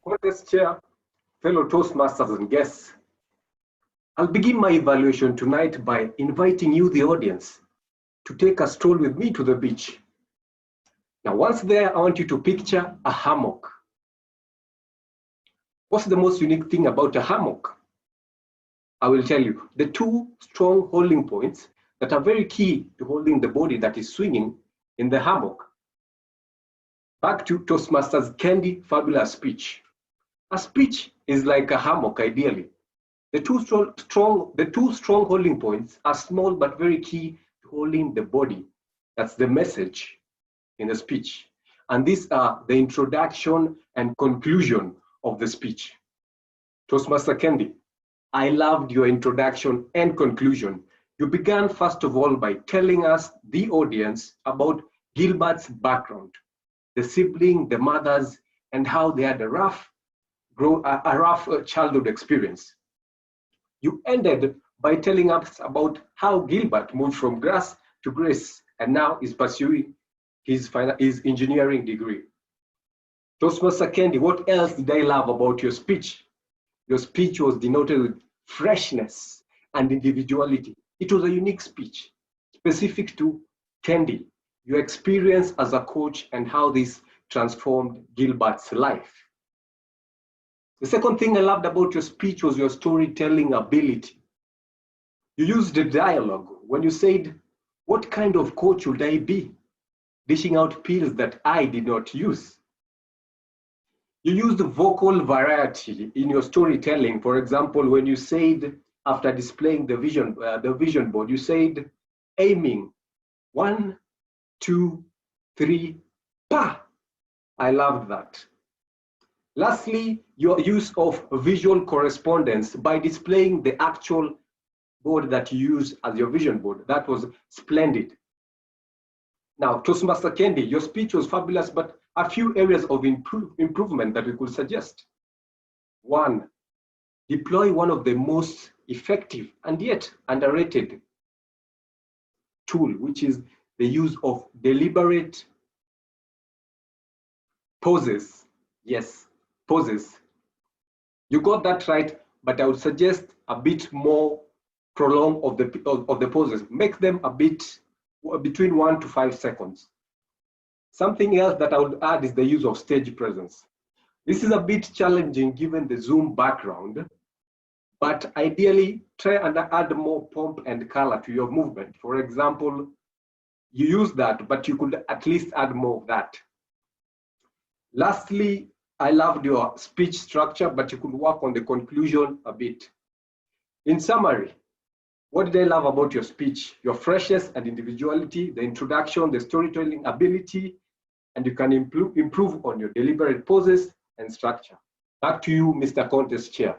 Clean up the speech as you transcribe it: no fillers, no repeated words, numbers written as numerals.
Contest chair, fellow Toastmasters and guests, I'll begin my evaluation tonight by inviting you, the audience, to take a stroll with me to the beach. Now, once there, I want you to picture a hammock. What's the most unique thing about a hammock? I will tell you, the two strong holding points that are very key to holding the body that is swinging in the hammock. Back to Toastmasters' Candy fabulous speech. A speech is like a hammock, ideally. The two strong holding points are small but very key to holding the body. That's the message in the speech. And these are the introduction and conclusion of the speech. Toastmaster Candy, I loved your introduction and conclusion. You began first of all by telling us, the audience, about Gilbert's background, the sibling, the mothers, and how they had a rough childhood experience. You ended by telling us about how Gilbert moved from grass to grace and now is pursuing his engineering degree. Toastmaster Candy, what else did I love about your speech? Your speech was denoted with freshness and individuality. It was a unique speech, specific to Candy, your experience as a coach and how this transformed Gilbert's life. The second thing I loved about your speech was your storytelling ability. You used the dialogue when you said, what kind of coach would I be? Dishing out pills that I did not use. You used vocal variety in your storytelling. For example, when you said, after displaying the vision board, you said, aiming, 1, 2, 3, pa! I loved that. Lastly, your use of visual correspondence by displaying the actual board that you use as your vision board. That was splendid. Now, Toastmaster Candy, your speech was fabulous, but a few areas of improvement that we could suggest. 1, deploy one of the most effective and yet underrated tool, which is the use of deliberate pauses. Yes, pauses. You got that right, but I would suggest a bit more prolong of the pauses. Make them a bit between 1 to 5 seconds. Something else that I would add is the use of stage presence. This is a bit challenging given the Zoom background, but ideally try and add more pomp and color to your movement. For example, you use that, but you could at least add more of that. Lastly, I loved your speech structure, but you could work on the conclusion a bit. In summary, what did I love about your speech? Your freshness and individuality, the introduction, the storytelling ability, and you can improve on your deliberate pauses and structure. Back to you, Mr. Contest Chair.